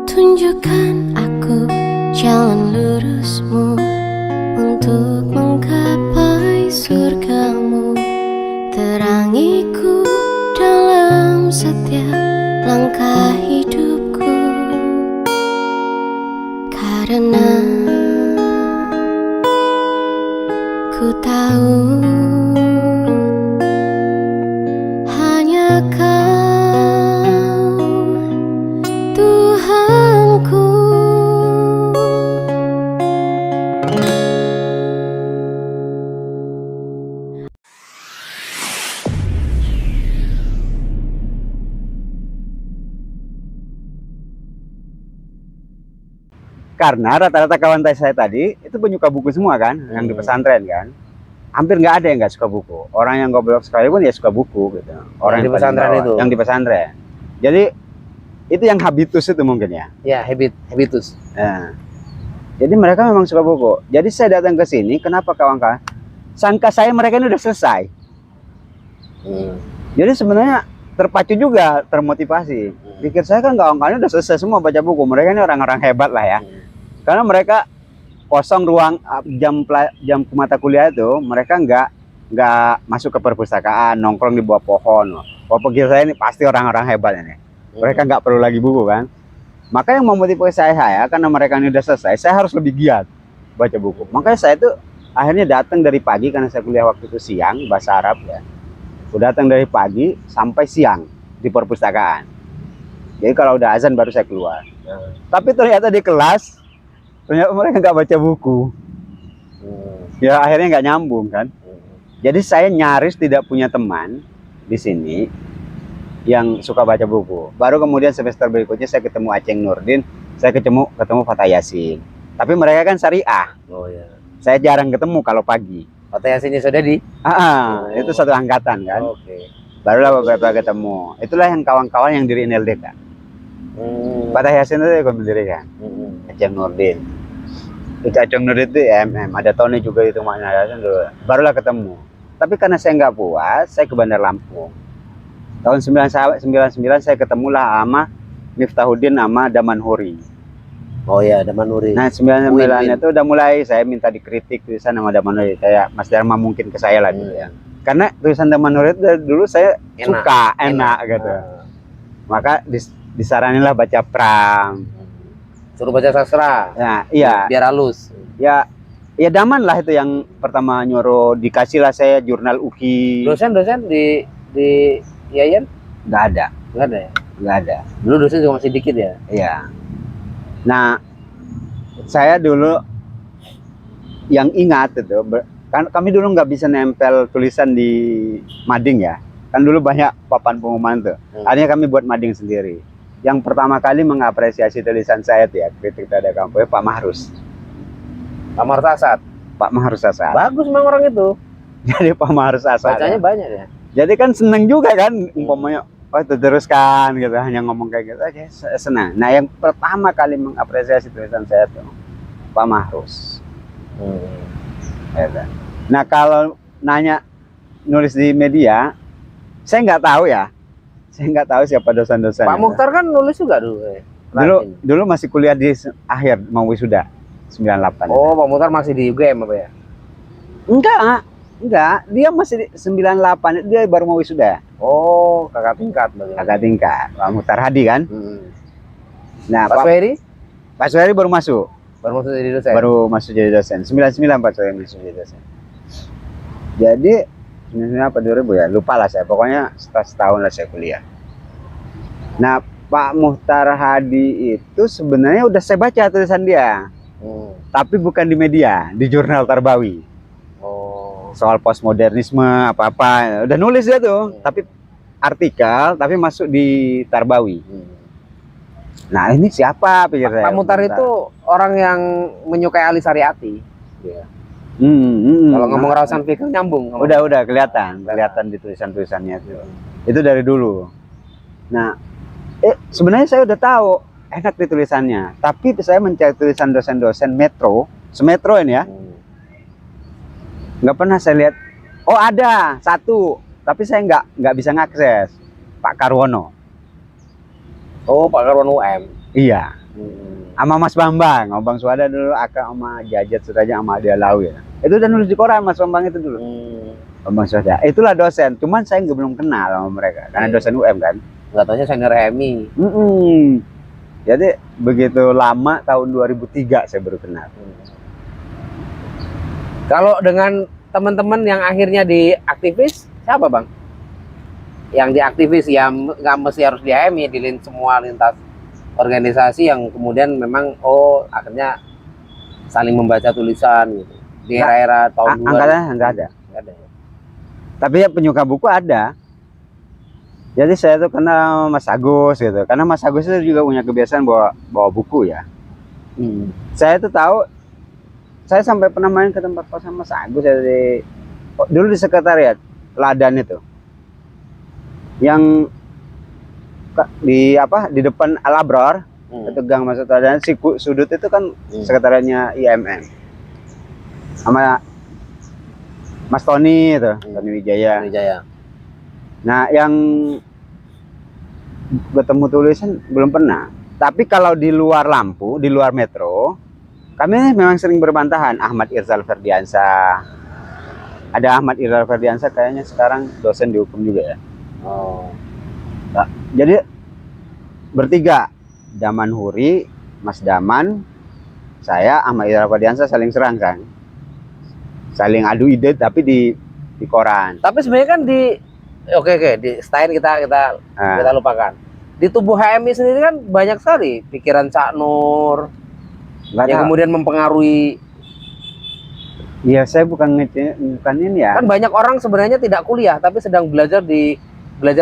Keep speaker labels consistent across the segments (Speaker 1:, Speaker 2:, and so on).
Speaker 1: Tunjukkan aku jalan lurusmu untuk menggapai surgamu. Terangiku dalam setiap langkah hidupku, karena ku tahu hanya Kau Tuhanku.
Speaker 2: Karena rata-rata kawan saya tadi itu penyuka buku semua kan, yang di pesantren kan. Hampir nggak ada yang nggak suka buku. Orang yang goblok sekalipun ya suka buku gitu. Orang
Speaker 3: Yang di pesantren
Speaker 2: bawah,
Speaker 3: itu?
Speaker 2: yang di pesantren. Jadi itu yang habitus itu mungkin ya.
Speaker 3: Ya, habitus.
Speaker 2: Nah, jadi mereka memang suka buku. Jadi saya datang ke sini, kenapa kawan-kawan? Sangka saya mereka ini udah selesai. Jadi sebenarnya terpacu juga, termotivasi. Pikir saya kan kawan-kawan udah selesai semua baca buku. Mereka ini orang-orang hebat lah ya. Karena mereka kosong ruang jam mata kuliah itu, mereka nggak masuk ke perpustakaan, nongkrong di bawah pohon. Oh, pikir saya ini pasti orang-orang hebat ini. Mereka nggak perlu lagi buku kan. Maka yang memotivasi saya karena mereka ini udah selesai, saya harus lebih giat baca buku. Makanya saya itu akhirnya datang dari pagi, karena saya kuliah waktu itu siang bahasa Arab ya. Udah datang dari pagi sampai siang di perpustakaan. Jadi kalau udah azan baru saya keluar. Tapi ternyata di kelas ternyata mereka nggak baca buku. Ya akhirnya nggak nyambung kan. Jadi saya nyaris tidak punya teman di sini yang suka baca buku. Baru kemudian semester berikutnya saya ketemu Aceng Nurdin, saya ketemu Fatah Yasin. Tapi mereka kan syariah.
Speaker 3: Oh ya.
Speaker 2: Saya jarang ketemu kalau pagi.
Speaker 3: Fatah Yasinnya sudah di?
Speaker 2: Itu satu angkatan kan.
Speaker 3: Oke.
Speaker 2: Barulah beberapa ketemu. Itulah yang kawan-kawan yang diri NLD kan. Fatah Yasin itu yang mendirikan. Aceng Nurdin. Itu Aceng Nurdin itu MM. Ada Tony juga itu maknya Yasin dulu. Barulah ketemu. Tapi karena saya nggak puas, saya ke Bandar Lampung. Tahun 99 saya ketemulah sama Miftahuddin sama Daman Huri.
Speaker 3: Oh ya, Daman Huri.
Speaker 2: Nah 99 itu udah mulai saya minta dikritik tulisan sama Daman Huri. Kayak Mas Dharma mungkin ke saya lah dulu ya. Karena tulisan Daman Huri itu dari dulu saya suka, enak gitu. Maka disaranilah baca Pram.
Speaker 3: Suruh baca sastra.
Speaker 2: Ya, iya.
Speaker 3: Biar halus.
Speaker 2: Ya Daman lah itu yang pertama nyuruh, dikasihlah saya jurnal UKI.
Speaker 3: Dosen di Yayan?
Speaker 2: Nggak ada.
Speaker 3: Nggak ada ya?
Speaker 2: Nggak ada.
Speaker 3: Dulu dosen juga masih dikit ya?
Speaker 2: Iya. Nah, saya dulu yang ingat itu, kan kami dulu nggak bisa nempel tulisan di mading ya. Kan dulu banyak papan pengumuman tuh. Akhirnya kami buat mading sendiri. Yang pertama kali mengapresiasi tulisan saya tuh ya, kritik terhadap kampus, Pak Mahrus.
Speaker 3: Pak Mahrus Asad?
Speaker 2: Pak Mahrus Asad.
Speaker 3: Bagus memang orang itu.
Speaker 2: Jadi Pak Mahrus Asad.
Speaker 3: Bacanya banyak ya?
Speaker 2: Jadi kan seneng juga kan, umpamanya, oh itu teruskan gitu, hanya ngomong kayak gitu aja, senang. Nah yang pertama kali mengapresiasi tulisan saya tuh Pak Mahrus. Nah kalau nanya nulis di media, saya nggak tahu ya, siapa dosen-dosen.
Speaker 3: Pak Mukhtar kan nulis juga dulu.
Speaker 2: Dulu masih kuliah di akhir mau wisuda 98.
Speaker 3: Oh Pak Mukhtar masih di UGM apa ya?
Speaker 2: Enggak, dia masih di 98, dia baru mau wisuda.
Speaker 3: Oh, kakak tingkat bagaimana?
Speaker 2: Kakak tingkat, Pak Mukhtar Hadi kan. Nah,
Speaker 3: Pak Suheri?
Speaker 2: Pak Suheri baru masuk.
Speaker 3: Baru masuk jadi dosen? Baru
Speaker 2: masuk jadi dosen, 99 Pak Suheri masuk jadi dosen. Jadi, 99 apa 2000 ya, lupa lah saya. Pokoknya setahun lah saya kuliah. Nah, Pak Mukhtar Hadi itu sebenarnya udah saya baca tulisan dia. Tapi bukan di media, di jurnal Tarbawi. Soal postmodernisme apa-apa udah nulis dia tuh, tapi artikel tapi masuk di Tarbawi. Nah ini siapa pikir saya?
Speaker 3: Pak Mukhtar itu orang yang menyukai Ali Sariati. Kalau ngomong Rawasan Fikih nyambung.
Speaker 2: Udah kelihatan di tulisannya itu dari dulu. Nah sebenarnya saya udah tahu enak di tulisannya, tapi saya mencari tulisan dosen-dosen semetro ini ya. Nggak pernah saya lihat. Oh ada satu, tapi saya nggak bisa ngakses. Pak Karwono.
Speaker 3: Oh Pak Karwono UM.
Speaker 2: Iya. Sama Mas Bambang, sama Bang Suada dulu, Aka sama Jajat Suraja sama Adia Lau ya. Itu udah nulis di koran Mas Bambang itu dulu. Bang Suada. Itulah dosen, cuman saya belum kenal sama mereka karena dosen UM kan.
Speaker 3: Nggak taunya senior Hemi.
Speaker 2: Jadi begitu lama tahun 2003 saya baru kenal.
Speaker 3: Kalau dengan teman-teman yang akhirnya di aktivis, siapa Bang? Yang di aktivis yang nggak mesti harus di HMI, di semua lintas organisasi yang kemudian memang akhirnya saling membaca tulisan gitu. Di era-era tahun 2000.
Speaker 2: Angkatnya nggak ada.
Speaker 3: Nggak ada ya?
Speaker 2: Tapi ya penyuka buku ada. Jadi saya tuh kenal Mas Agus gitu. Karena Mas Agus itu juga punya kebiasaan bawa buku ya. Saya tuh tahu, saya sampai pernah main ke tempat kosan Mas Agus ya, dulu di sekretariat Ladan itu. Yang di depan Al-Abror, itu gang masuk Ladan, si sudut itu kan sekretariatnya IMM. Sama Mas Tony itu, Tony Wijaya. Nah, yang bertemu tulisan belum pernah. Tapi kalau di luar lampu, di luar metro, kami memang sering berbantahan. Ahmad Irzal Ferdiansyah. Ada Ahmad Irzal Ferdiansyah, kayaknya sekarang dosen di hukum juga ya. Nah, jadi bertiga, Daman Huri, Mas Daman, saya, Ahmad Irzal Ferdiansyah saling serang kan. Saling adu ide tapi di koran.
Speaker 3: Tapi sebenarnya kan Oke, di Stein kita lupakan. Di tubuh HMI sendiri kan banyak sekali pikiran Cak Nur yang kemudian mempengaruhi.
Speaker 2: Iya, saya bukan ini ya.
Speaker 3: Kan banyak orang sebenarnya tidak kuliah tapi sedang belajar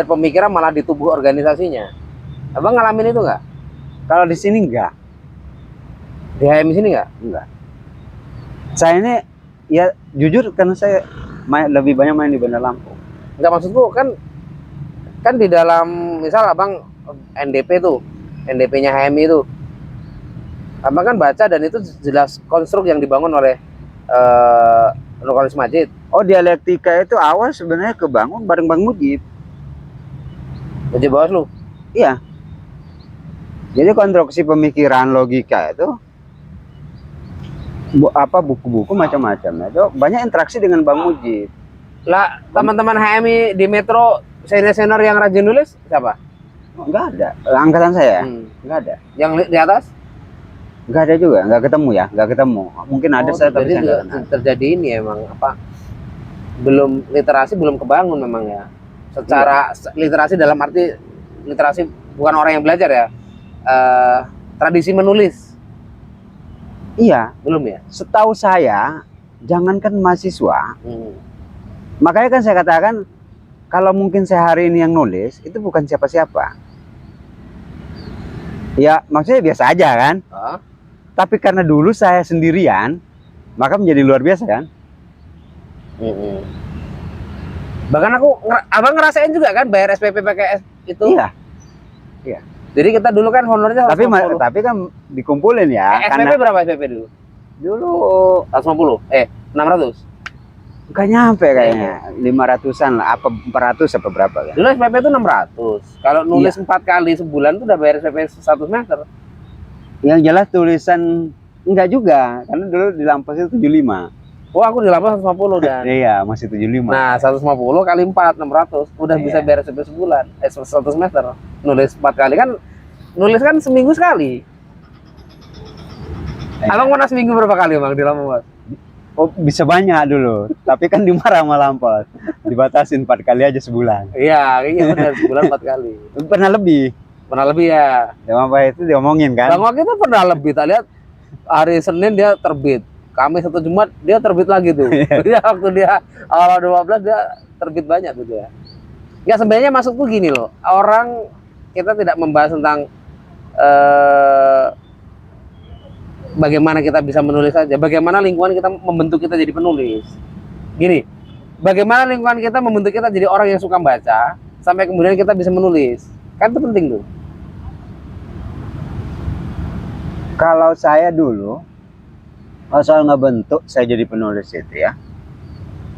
Speaker 3: pemikiran malah di tubuh organisasinya. Abang ngalamin itu nggak?
Speaker 2: Kalau di sini enggak.
Speaker 3: Di HMI sini nggak?
Speaker 2: Enggak. Saya ini ya jujur karena saya lebih banyak main di Bandar Lampung.
Speaker 3: Enggak, maksudku kan di dalam misal Abang NDP-nya HMI itu Abang kan baca dan itu jelas konstruk yang dibangun oleh Nurholis Madjid.
Speaker 2: Dialektika itu awal sebenarnya kebangun bareng Bang Mujib.
Speaker 3: Jadi Bawaslu?
Speaker 2: Iya. Jadi konstruksi pemikiran logika itu buku-buku macam-macam itu banyak interaksi dengan Bang Mujib.
Speaker 3: Lah, teman-teman HMI di Metro senior yang rajin nulis siapa?
Speaker 2: Enggak ada. Angkatan saya enggak ada.
Speaker 3: Yang di atas?
Speaker 2: Enggak ada juga, enggak ketemu. Mungkin ada saya tapi
Speaker 3: saya terjadi ini emang literasi belum kebangun memang ya. Secara literasi dalam arti literasi bukan orang yang belajar ya. Tradisi menulis.
Speaker 2: Iya,
Speaker 3: belum ya?
Speaker 2: Setahu saya jangankan mahasiswa. Makanya kan saya katakan, kalau mungkin saya hari ini yang nulis, itu bukan siapa-siapa. Ya, maksudnya biasa aja kan. Tapi karena dulu saya sendirian, maka menjadi luar biasa kan.
Speaker 3: Bahkan Abang ngerasain juga kan bayar SPP PKS itu? Iya. Jadi kita dulu kan honornya 150.
Speaker 2: Tapi kan dikumpulin ya.
Speaker 3: SPP berapa SPP dulu?
Speaker 2: Dulu
Speaker 3: 150? 600?
Speaker 2: Gak nyampe kayaknya, 500-an lah, apa 400 apa berapa kan?
Speaker 3: Dulu SPP itu 600. Kalau nulis 4 kali sebulan itu udah bayar SPP 1 semester.
Speaker 2: Yang jelas tulisan enggak juga, karena dulu di Lampung itu 75.
Speaker 3: Aku di Lampung 150 dan.
Speaker 2: Iya, masih 75.
Speaker 3: Nah, 150 kali 4 600 udah bisa bayar SPP sebulan, 1 semester. Nulis 4 kali kan, nulis kan seminggu sekali. Abang pernah seminggu berapa kali Bang di Lampung, Mas?
Speaker 2: Bisa banyak dulu, tapi kan dimarah sama Lampung. Dibatasin 4 kali aja sebulan.
Speaker 3: Iya, benar, sebulan 4 kali.
Speaker 2: Pernah lebih ya. Apa itu diomongin kan?
Speaker 3: Bang Wak itu pernah lebih, tak lihat hari Senin dia terbit, Kamis atau Jumat dia terbit lagi tuh. Dia waktu dia awal 12 dia terbit banyak tuh dia. Ya sebenarnya maksudku gini loh, orang kita tidak membahas tentang bagaimana kita bisa menulis saja, bagaimana lingkungan kita membentuk kita jadi penulis. Gini, bagaimana lingkungan kita membentuk kita jadi orang yang suka baca, sampai kemudian kita bisa menulis. Kan itu penting tuh.
Speaker 2: Kalau saya dulu, soal ngebentuk saya jadi penulis itu ya,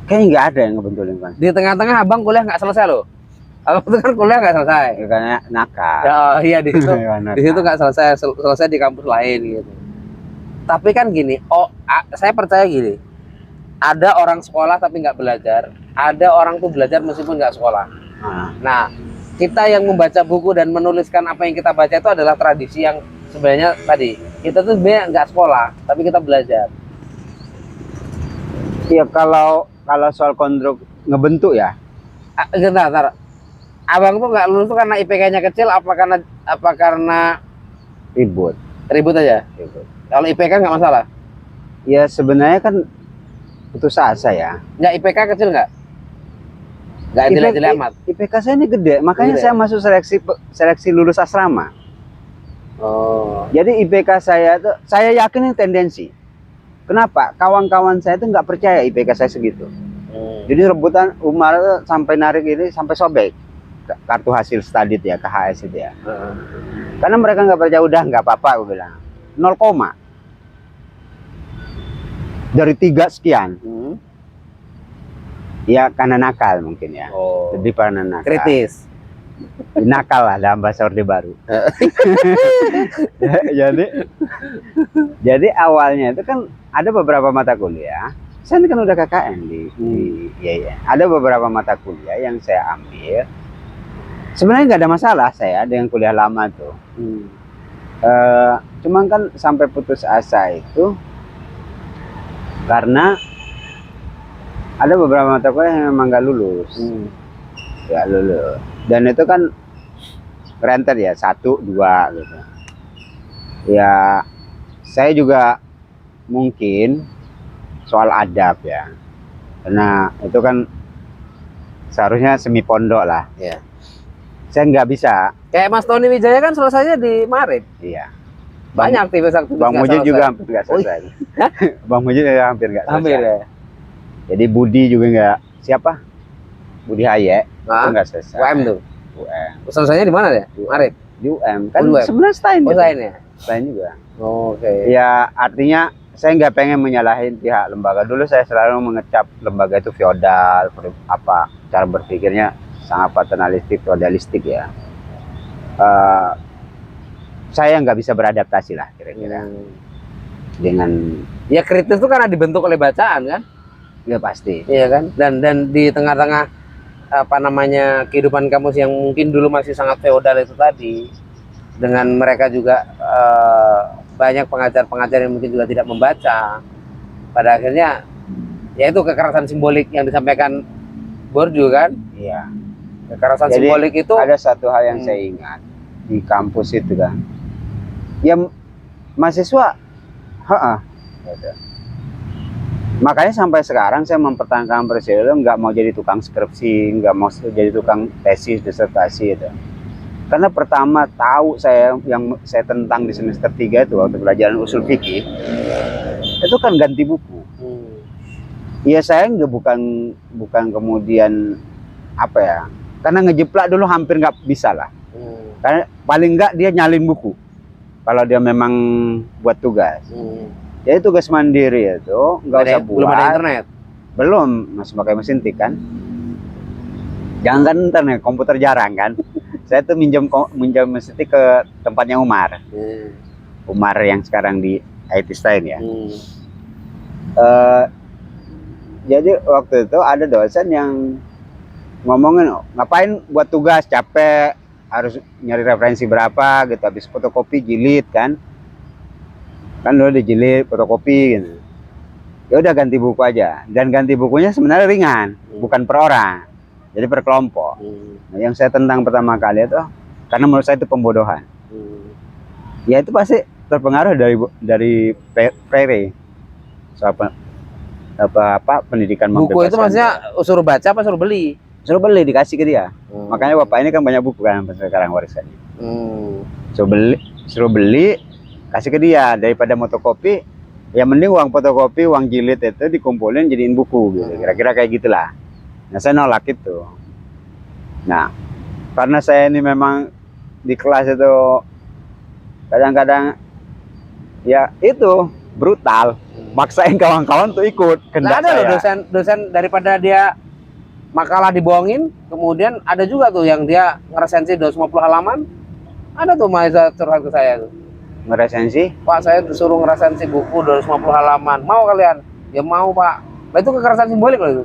Speaker 2: kayaknya nggak ada yang ngebentuk lingkungan.
Speaker 3: Di tengah-tengah Abang kuliah nggak selesai loh. Abang itu kan kuliah nggak selesai.
Speaker 2: karena nakal.
Speaker 3: Oh iya di situ
Speaker 2: Nakal.
Speaker 3: di situ nggak selesai di kampus lain gitu. Tapi kan gini, saya percaya gini, ada orang sekolah tapi nggak belajar, ada orang tuh belajar meskipun nggak sekolah.
Speaker 2: Nah,
Speaker 3: Nah, kita yang membaca buku dan menuliskan apa yang kita baca itu adalah tradisi yang sebenarnya tadi kita tuh sebenarnya nggak sekolah tapi kita belajar.
Speaker 2: ya kalau soal kontrol ngebentuk ya,
Speaker 3: Bentar. Abang tuh nggak lulus tuh karena IPK-nya kecil, apa karena
Speaker 2: ribut.
Speaker 3: ribut aja?
Speaker 2: Ribut.
Speaker 3: Kalau IPK nggak masalah.
Speaker 2: Ya sebenarnya kan putus asa ya.
Speaker 3: Nggak IPK kecil nggak? Nggak jelek-jelek amat.
Speaker 2: IPK saya ini gede, makanya
Speaker 3: Gede.
Speaker 2: saya masuk seleksi lulus asrama.
Speaker 3: Oh.
Speaker 2: Jadi IPK saya tuh, saya yakin ini tendensi. Kenapa? Kawan-kawan saya tuh nggak percaya IPK saya segitu. Jadi rebutan Umar tuh sampai narik ini sampai sobek kartu hasil study ya, KHS itu ya. Karena mereka nggak percaya, udah nggak apa-apa, gue bilang 0, dari 3 sekian. Ya karena nakal mungkin ya.
Speaker 3: Oh.
Speaker 2: Lebih karena nakal.
Speaker 3: Kritis.
Speaker 2: Nakal lah dalam bahasa Orde Baru. jadi awalnya itu kan ada beberapa mata kuliah. Saya ini kan udah KKN ya. Ada beberapa mata kuliah yang saya ambil. Sebenarnya nggak ada masalah saya dengan kuliah lama tuh. Cuman kan sampai putus asa itu karena ada beberapa mata kuliah yang memang nggak lulus. Ya lulus. Dan itu kan rentet ya 1, 2 gitu. Ya saya juga mungkin soal adab ya, karena itu kan seharusnya semi pondok lah.
Speaker 3: Iya.
Speaker 2: Saya nggak bisa.
Speaker 3: Kayak Mas Tony Wijaya kan selesainya di Marit.
Speaker 2: Iya.
Speaker 3: Banyak aktivis-aktivis
Speaker 2: Bang
Speaker 3: nggak
Speaker 2: Mujid
Speaker 3: selesai.
Speaker 2: juga hampir nggak selesai. Bang Mujid juga hampir nggak selesai.
Speaker 3: Hampir ya.
Speaker 2: Jadi Budi juga nggak, siapa? Budi Hayek itu
Speaker 3: Nah,
Speaker 2: nggak selesai.
Speaker 3: UM tuh.
Speaker 2: UM.
Speaker 3: Selesainya di mana ya? Marit.
Speaker 2: Di UM kan
Speaker 3: UM.
Speaker 2: sebenarnya selain
Speaker 3: Oh,
Speaker 2: gitu.
Speaker 3: lain ya.
Speaker 2: Selain juga.
Speaker 3: Oke.
Speaker 2: Ya artinya saya nggak pengen menyalahin pihak lembaga. Dulu saya selalu mengecap lembaga itu feodal, apa cara berpikirnya sangat paternalistik, feodalistik ya. Saya nggak bisa beradaptasi lah kira-kira dengan
Speaker 3: Ya kritis itu karena dibentuk oleh bacaan kan?
Speaker 2: ya pasti.
Speaker 3: Iya kan? Dan di tengah-tengah apa namanya kehidupan kampus yang mungkin dulu masih sangat feodal itu tadi, dengan mereka juga banyak pengajar-pengajar yang mungkin juga tidak membaca, pada akhirnya ya itu kekerasan simbolik yang disampaikan Borju kan.
Speaker 2: Iya.
Speaker 3: Kekerasan
Speaker 2: Jadi,
Speaker 3: simbolik itu
Speaker 2: ada satu hal yang saya ingat di kampus itu kan, ya mahasiswa, gitu. Makanya sampai sekarang saya mempertahankan presiden nggak mau jadi tukang skripsi, nggak mau jadi tukang tesis, disertasi itu. Karena pertama tahu saya yang saya tentang di semester 3 itu waktu pelajaran usul fikih itu kan ganti buku. Ya saya nggak bukan kemudian apa ya, karena ngejeplak dulu hampir nggak bisa lah. Karena paling nggak dia nyalin buku kalau dia memang buat tugas. Jadi tugas mandiri itu nggak usah buat.
Speaker 3: Belum ada internet.
Speaker 2: Belum, masih pakai mesin tik kan. Jangan kan internet, komputer jarang kan. Saya tuh minjam mesin tik ke tempatnya Umar. Umar yang sekarang di IT Stein ya. Jadi waktu itu ada dosen yang ngomongin, ngapain buat tugas, capek, harus nyari referensi berapa gitu, habis fotokopi jilid kan dulu dijilid fotokopi gitu. Ya udah ganti buku aja, dan ganti bukunya sebenarnya ringan, bukan per orang, jadi per kelompok. Nah, yang saya tentang pertama kali itu karena menurut saya itu pembodohan. Ya itu pasti terpengaruh dari Freire soal pendidikan
Speaker 3: Buku itu maksudnya suruh baca apa suruh beli?
Speaker 2: Suruh beli, dikasih ke dia. Makanya bapak ini kan banyak buku kan sekarang warisannya. Suruh beli, kasih ke dia, daripada fotokopi. Ya mending uang fotokopi, uang jilid itu dikumpulin jadiin buku gitu. Kira-kira kayak gitulah. Nah saya nolak itu. Nah karena saya ini memang di kelas itu kadang-kadang ya itu brutal, maksain kawan-kawan tuh ikut.
Speaker 3: Nah, ada loh dosen daripada dia makalah dibohongin, kemudian ada juga tuh yang dia ngeresensi 250 halaman. Ada tuh mahasiswa curhat ke saya tuh.
Speaker 2: Ngeresensi?
Speaker 3: Pak, saya disuruh ngeresensi buku 250 halaman. Mau kalian? Ya mau, Pak. Nah, itu kekerasan simbolik loh itu.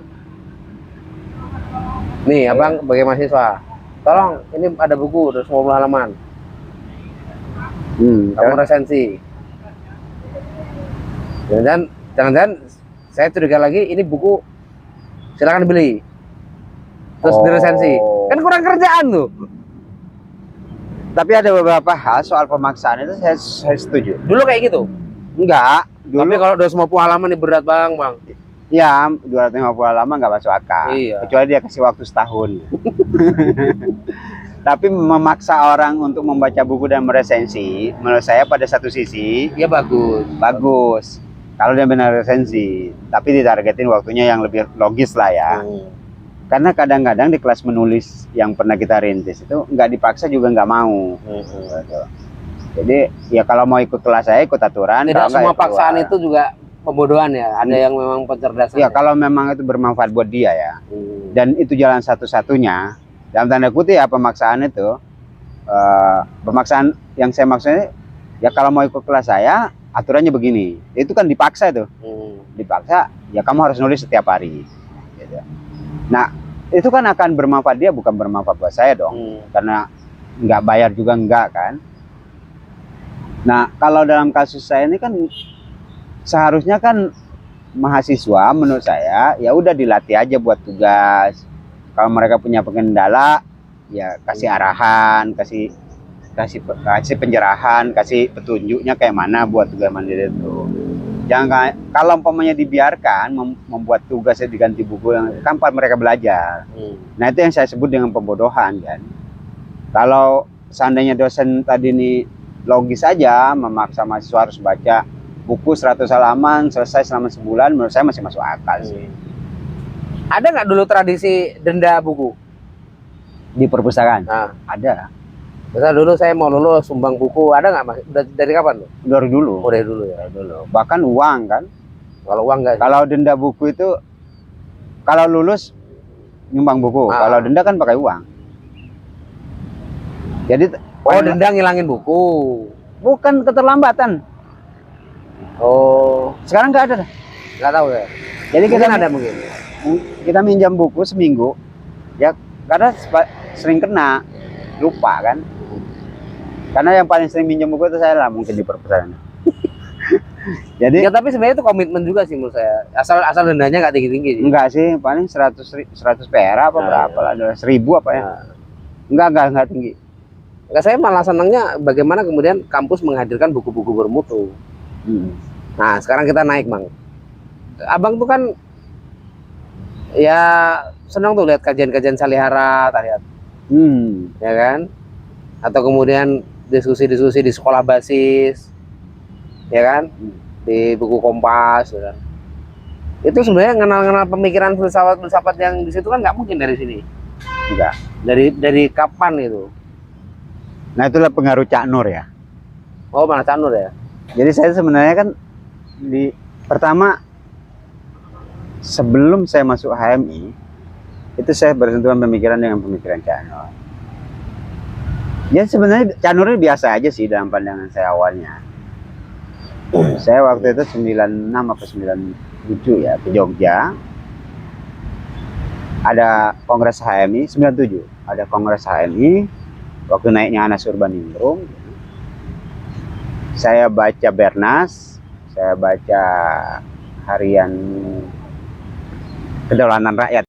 Speaker 3: Nih, abang sebagai mahasiswa, tolong, ini ada buku 250 halaman. Kamu resensi. Jangan-jangan saya curiga lagi, ini buku silakan beli. Terus diresensi. Kan kurang kerjaan tuh.
Speaker 2: Tapi ada beberapa hal soal pemaksaan itu saya setuju.
Speaker 3: Dulu kayak gitu.
Speaker 2: Enggak, dulu
Speaker 3: Tapi kalau 250 halaman ini berat Bang.
Speaker 2: ya 250 halaman nggak masuk akal.
Speaker 3: Iya.
Speaker 2: Kecuali dia kasih waktu setahun. Tapi memaksa orang untuk membaca buku dan meresensi, menurut saya pada satu sisi
Speaker 3: Ya bagus.
Speaker 2: Kalau dia benar resensi, tapi ditargetin waktunya yang lebih logis lah ya. Karena kadang-kadang di kelas menulis yang pernah kita rintis itu nggak dipaksa juga nggak mau. Jadi ya kalau mau ikut kelas saya ikut aturan.
Speaker 3: Tidak semua
Speaker 2: ya
Speaker 3: paksaan itu juga pembodohan ya. Ada yang memang pencerdasan.
Speaker 2: Ya kalau memang itu bermanfaat buat dia ya. Dan itu jalan satu-satunya. Dalam tanda kutip ya pemaksaan itu. Pemaksaan yang saya maksudnya ya kalau mau ikut kelas saya aturannya begini. Itu kan dipaksa itu. Dipaksa ya kamu harus nulis setiap hari. Gitu. Nah itu kan akan bermanfaat dia, bukan bermanfaat buat saya dong. Karena nggak bayar juga enggak kan. Nah kalau dalam kasus saya ini kan seharusnya kan mahasiswa menurut saya ya udah dilatih aja buat tugas. Kalau mereka punya pengendala ya kasih arahan, kasih pencerahan, kasih petunjuknya kayak mana buat tugas mandiri itu. Jangan kalau umpamanya dibiarkan membuat tugasnya diganti buku yang kapan mereka belajar. Nah itu yang saya sebut dengan pembodohan kan. Kalau seandainya dosen tadi ini logis aja memaksa mahasiswa harus baca buku 100 halaman selesai selama sebulan, menurut saya masih masuk akal sih.
Speaker 3: Ada nggak dulu tradisi denda buku
Speaker 2: Di perpustakaan?
Speaker 3: Nah,
Speaker 2: Ada.
Speaker 3: misal dulu saya mau lulus sumbang buku, ada nggak Mas? Dari kapan tuh?
Speaker 2: Dari dulu.
Speaker 3: Oh, dari dulu ya.
Speaker 2: Dulu. Bahkan uang kan.
Speaker 3: Kalau uang nggak?
Speaker 2: Kalau denda buku itu kalau lulus nyumbang buku, kalau denda kan pakai uang. Jadi
Speaker 3: denda ngilangin buku.
Speaker 2: bukan keterlambatan.
Speaker 3: Oh,
Speaker 2: Sekarang nggak ada.
Speaker 3: nggak tahu ya.
Speaker 2: Jadi kita
Speaker 3: Mungkin ada mungkin.
Speaker 2: kita minjam buku seminggu ya karena sering kena lupa kan. Karena yang paling sering minjam buku itu saya lah mungkin di perpustakaan. Jadi
Speaker 3: Ya tapi sebenarnya itu komitmen juga sih menurut saya. Asal dendanya nggak tinggi-tinggi.
Speaker 2: enggak sih, paling 100 perak apa berapa lah, 1000 apa ya. Enggak tinggi.
Speaker 3: Enggak, saya malah senangnya bagaimana kemudian kampus menghadirkan buku-buku bermutu. Nah, sekarang kita naik, Bang. Abang tuh kan ya senang tuh lihat kajian-kajian Salihara, ya kan? Atau kemudian diskusi-diskusi di sekolah basis, ya kan? Di buku Kompas, ya kan? Itu sebenarnya kenal-kenal pemikiran filsafat yang di situ kan nggak mungkin dari sini.
Speaker 2: Enggak.
Speaker 3: Dari kapan itu?
Speaker 2: Nah, itulah pengaruh Cak Nur ya.
Speaker 3: Oh, malah Canur ya.
Speaker 2: Jadi saya sebenarnya kan pertama sebelum saya masuk HMI itu saya bersentuhan pemikiran dengan pemikiran Cak Nur. Ya sebenarnya Cak Nur ini biasa aja sih dalam pandangan saya awalnya. Saya waktu itu 96 apa 97 ya ke Jogja. Ada kongres HMI 97. Ada kongres HMI waktu naiknya Anas Urbaningrum. Saya baca Bernas, saya baca harian Kedaulatan Rakyat.